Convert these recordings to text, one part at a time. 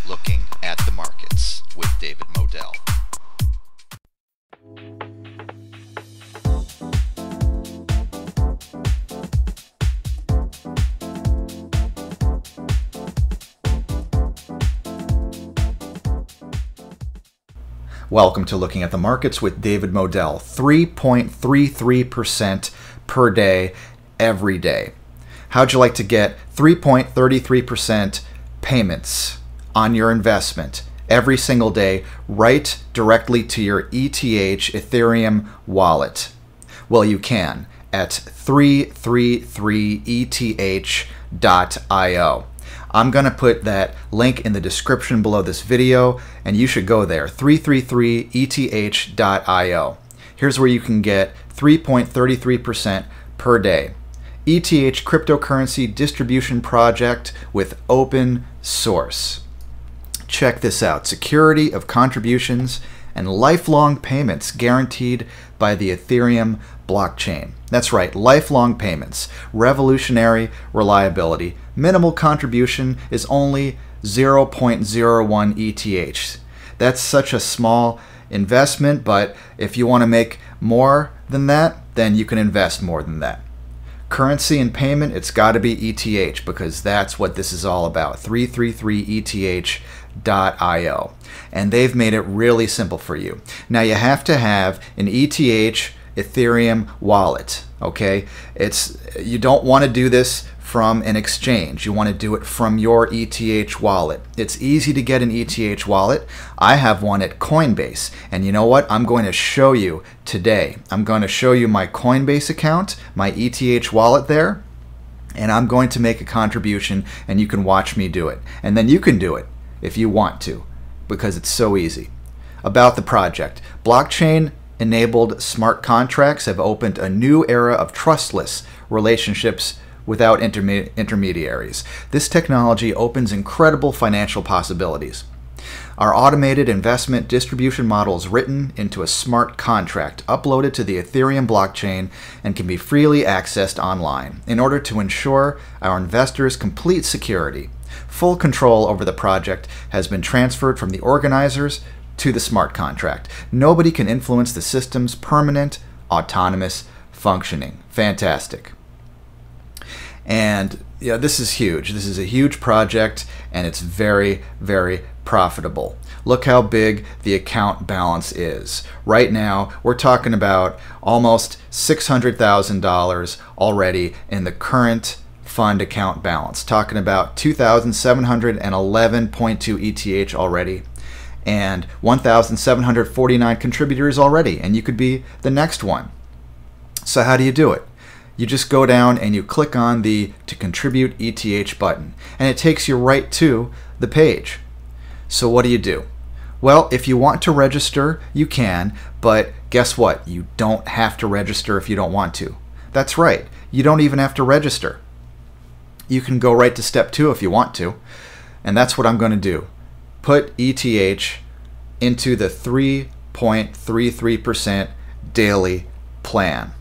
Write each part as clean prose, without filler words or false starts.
Looking at the Markets with David Modell. Welcome to Looking at the Markets with David Modell. 3.33% per day, every day. How'd you like to get 3.33% payments on your investment every single day right directly to your ETH Ethereum wallet? Well, you can at 333eth.io. I'm going to put that link in the description below this video, and you should go there, 333eth.io. Here's where you can get 3.33% per day. ETH cryptocurrency distribution project with open source. Check this out. Security of contributions and lifelong payments guaranteed by the Ethereum blockchain. That's right, lifelong payments. Revolutionary reliability. Minimal contribution is only 0.01 ETH. That's such a small investment, but if you want to make more than that, then you can invest more than that. Currency and payment, it's got to be ETH because that's what this is all about. 333eth.io. And they've made it really simple for you. Now you have to have an ETH Ethereum wallet, okay? You don't want to do this from an exchange. You want to do it from your ETH wallet. It's easy to get an ETH wallet. I have one at Coinbase. And you know what? I'm going to show you today. I'm going to show you my Coinbase account, my ETH wallet there, and I'm going to make a contribution and you can watch me do it. And then you can do it if you want to because it's so easy. About the project. Blockchain-enabled smart contracts have opened a new era of trustless relationships without intermediaries. This technology opens incredible financial possibilities. Our automated investment distribution model is written into a smart contract, uploaded to the Ethereum blockchain, and can be freely accessed online in order to ensure our investors' complete security. Full control over the project has been transferred from the organizers to the smart contract. Nobody can influence the system's permanent, autonomous functioning. Fantastic. And yeah, this is huge. This is a huge project, and it's very, very profitable. Look how big the account balance is. Right now, we're talking about almost $600,000 already in the current fund account balance. Talking about 2,711.2 ETH already, and 1,749 contributors already, and you could be the next one. So how do you do it? You just go down and you click on the To Contribute ETH button, and it takes you right to the page. So what do? Well, if you want to register, you can, but guess what? You don't have to register if you don't want to. That's right. You don't even have to register. You can go right to step 2 if you want to, and that's what I'm going to do. Put ETH into the 3.33% daily plan.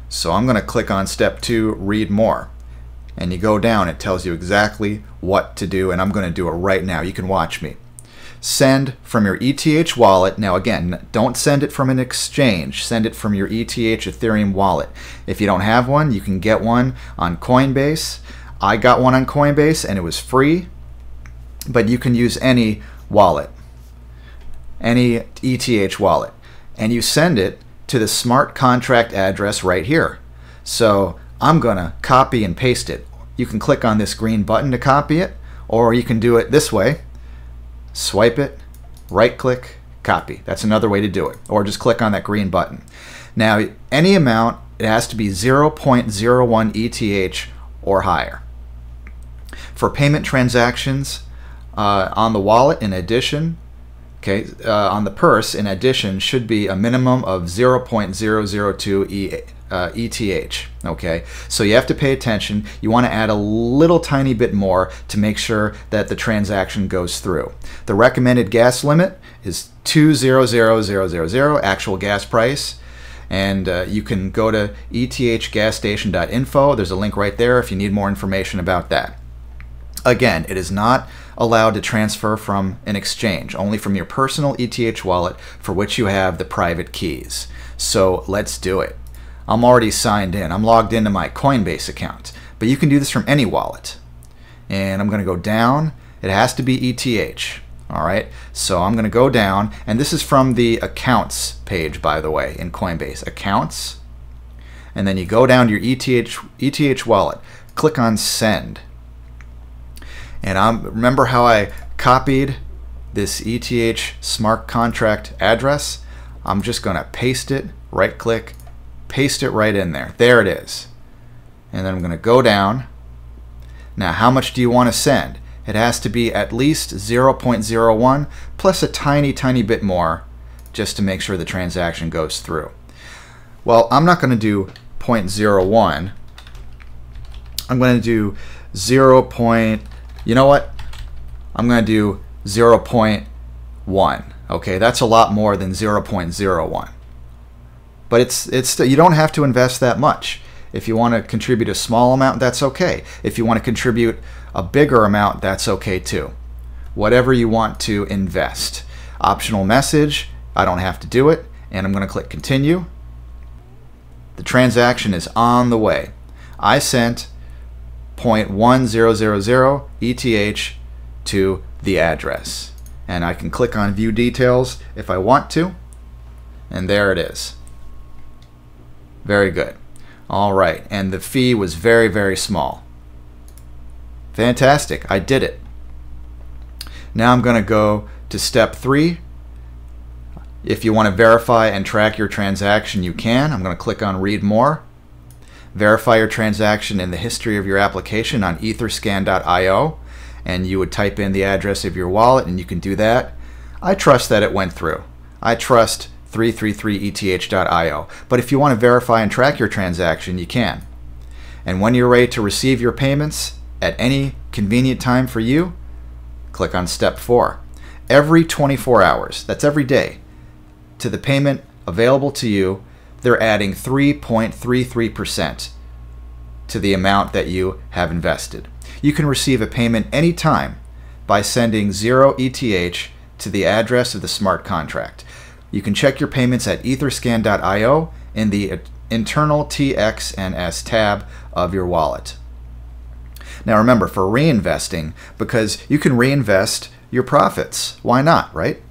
So I'm going to click on step 2, read more. And you go down, it tells you exactly what to do, and I'm going to do it right now. You can watch me. Send from your ETH wallet. Now again, don't send it from an exchange. Send it from your ETH Ethereum wallet. If you don't have one, you can get one on Coinbase. I got one on Coinbase and it was free, but you can use any wallet, any ETH wallet, and you send it to the smart contract address right here. So I'm gonna copy and paste it. You can click on this green button to copy it, or you can do it this way. Swipe it, right click, copy. That's another way to do it. Or just click on that green button. Now any amount, it has to be 0.01 ETH or higher. For payment transactions on the wallet, in addition, okay, on the purse, in addition, should be a minimum of 0.002 ETH. Okay, so you have to pay attention. You want to add a little tiny bit more to make sure that the transaction goes through. The recommended gas limit is 200,000 actual gas price. And you can go to ethgasstation.info. There's a link right there if you need more information about that. Again, it is not allowed to transfer from an exchange, only from your personal ETH wallet for which you have the private keys. So let's do it. I'm already signed in. I'm logged into my Coinbase account, but you can do this from any wallet. And I'm going to go down. It has to be ETH. All right, so I'm going to go down, and this is from the accounts page, by the way, in Coinbase. Accounts, and then you go down to your ETH wallet. Click on Send. And remember how I copied this ETH smart contract address? I'm just going to paste it, right-click, paste it right in there. There it is. And then I'm going to go down. Now, how much do you want to send? It has to be at least 0.01 plus a tiny, tiny bit more just to make sure the transaction goes through. Well, I'm not going to do 0.01. I'm going to do 0. You know what? I'm going to do 0.1. Okay, that's a lot more than 0.01. But it's you don't have to invest that much. If you want to contribute a small amount, that's okay. If you want to contribute a bigger amount, that's okay too. Whatever you want to invest. Optional message, I don't have to do it, and I'm going to click continue. The transaction is on the way. I sent 0.1000 ETH to the address. And I can click on view details if I want to, and there it is. Very good. All right, and the fee was very, very small. Fantastic, I did it. Now I'm going to go to step 3. If you want to verify and track your transaction, you can. I'm going to click on Read More. Verify your transaction in the history of your application on etherscan.io, and you would type in the address of your wallet, and you can do that. I trust that it went through. I trust 333eth.io. But if you want to verify and track your transaction, you can. And when you're ready to receive your payments at any convenient time for you, click on step 4. Every 24 hours, that's every day, to the payment available to you, they're adding 3.33% to the amount that you have invested. You can receive a payment anytime by sending 0 ETH to the address of the smart contract. You can check your payments at etherscan.io in the internal TXNS tab of your wallet. Now remember, for reinvesting, because you can reinvest your profits. Why not, right?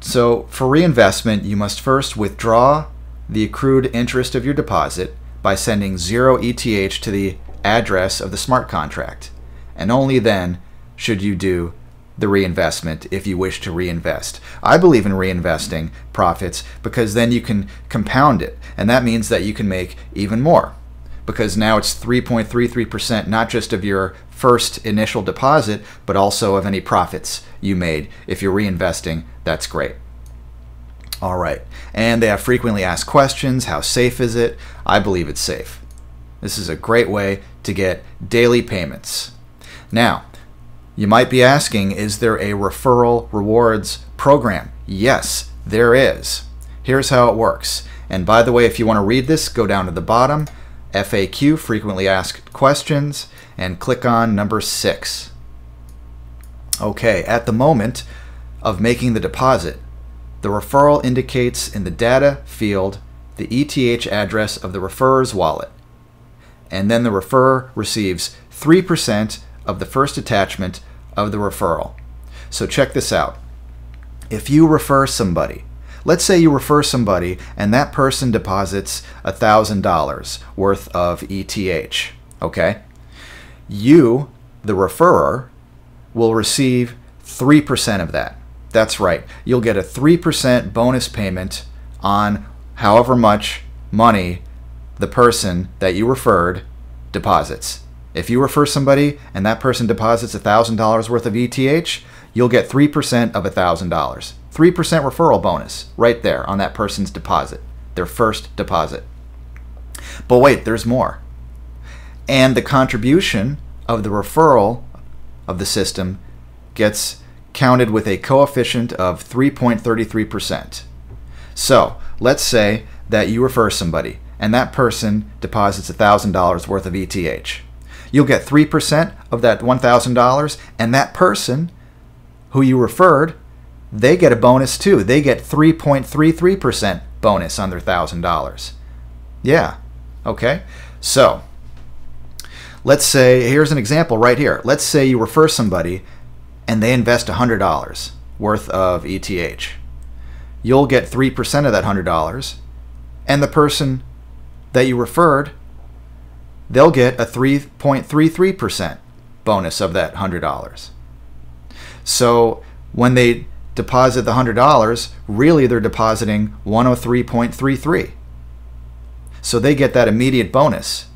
So for reinvestment, you must first withdraw the accrued interest of your deposit by sending 0 ETH to the address of the smart contract. And only then should you do the reinvestment if you wish to reinvest. I believe in reinvesting profits because then you can compound it, and that means that you can make even more, because now it's 3.33% not just of your first initial deposit, but also of any profits you made. If you're reinvesting, that's great. All right, and they have frequently asked questions. How safe is it? I believe it's safe. This is a great way to get daily payments. Now, you might be asking, is there a referral rewards program? Yes, there is. Here's how it works. And by the way, if you want to read this, go down to the bottom, FAQ, frequently asked questions, and click on number 6. Okay, at the moment of making the deposit, the referral indicates in the data field the ETH address of the referrer's wallet. And then the referrer receives 3% of the first attachment of the referral. So check this out. If you refer somebody, let's say you refer somebody and that person deposits $1,000 worth of ETH, okay? You, the referrer, will receive 3% of that. That's right. You'll get a 3% bonus payment on however much money the person that you referred deposits. If you refer somebody and that person deposits $1,000 worth of ETH, you'll get 3% of $1,000. 3% referral bonus right there on that person's deposit, their first deposit. But wait, there's more. And the contribution of the referral of the system gets counted with a coefficient of 3.33%. So let's say that you refer somebody and that person deposits $1,000 worth of ETH. You'll get 3% of that $1,000, and that person who you referred, they get a bonus too. They get 3.33% bonus on their $1,000. Yeah, okay. So let's say, here's an example right here. Let's say you refer somebody and they invest $100 worth of ETH. You'll get 3% of that $100, and the person that you referred, they'll get a 3.33% bonus of that $100. So when they deposit the $100, really they're depositing 103.33. So they get that immediate bonus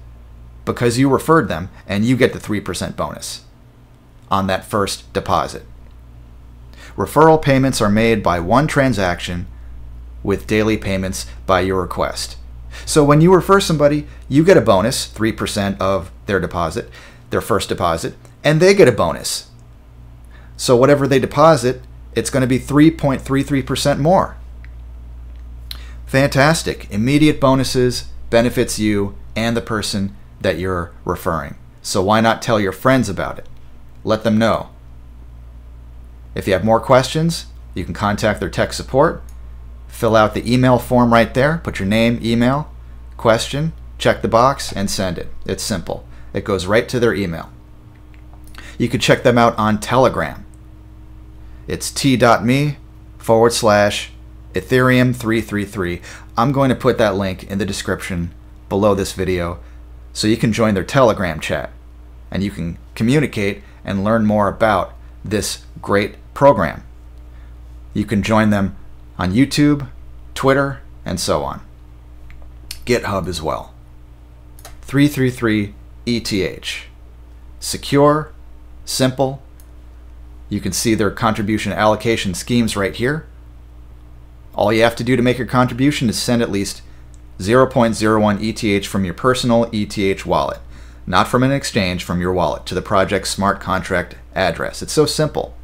because you referred them, and you get the 3% bonus on that first deposit. Referral payments are made by one transaction with daily payments by your request. So when you refer somebody, you get a bonus, 3% of their deposit, their first deposit, and they get a bonus. So whatever they deposit, it's going to be 3.33% more. Fantastic. Immediate bonuses benefits you and the person that you're referring. So why not tell your friends about it? Let them know. If you have more questions, you can contact their tech support. Fill out the email form right there. Put your name, email, question, check the box, and send it. It's simple. It goes right to their email. You can check them out on Telegram. It's t.me/Ethereum333. I'm going to put that link in the description below this video so you can join their Telegram chat and you can communicate and learn more about this great program. You can join them on YouTube, Twitter, and so on. GitHub as well. 333 ETH. Secure, simple. You can see their contribution allocation schemes right here. All you have to do to make your contribution is send at least 0.01 ETH from your personal ETH wallet, not from an exchange, from your wallet, to the project's smart contract address. It's so simple.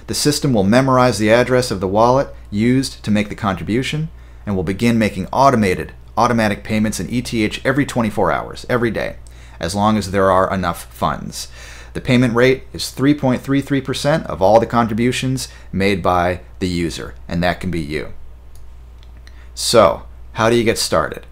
The system will memorize the address of the wallet used to make the contribution and will begin making automatic payments in ETH every 24 hours, every day, as long as there are enough funds. The payment rate is 3.33% of all the contributions made by the user, and that can be you. So, how do you get started?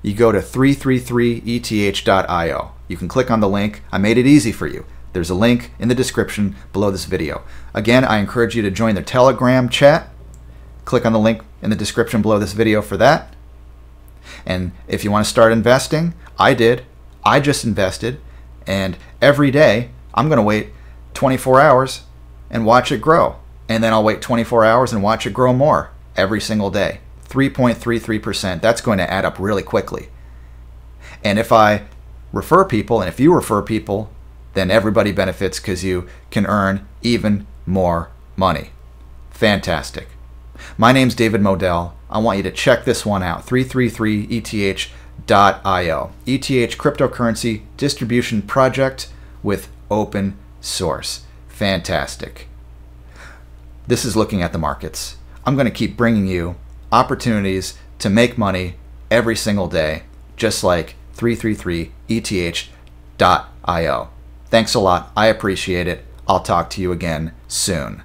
You go to 333eth.io. You can click on the link. I made it easy for you. There's a link in the description below this video. Again, I encourage you to join their Telegram chat. Click on the link in the description below this video for that. And if you want to start investing, I did. I just invested, and every day I'm going to wait 24 hours and watch it grow. And then I'll wait 24 hours and watch it grow more every single day. 3.33%. That's going to add up really quickly. And if I refer people, and if you refer people, then everybody benefits because you can earn even more money. Fantastic. My name's David Modell. I want you to check this one out, 333eth.io. ETH cryptocurrency distribution project with open source. Fantastic. This is Looking at the Markets. I'm going to keep bringing you opportunities to make money every single day, just like 333eth.io. Thanks a lot. I appreciate it. I'll talk to you again soon.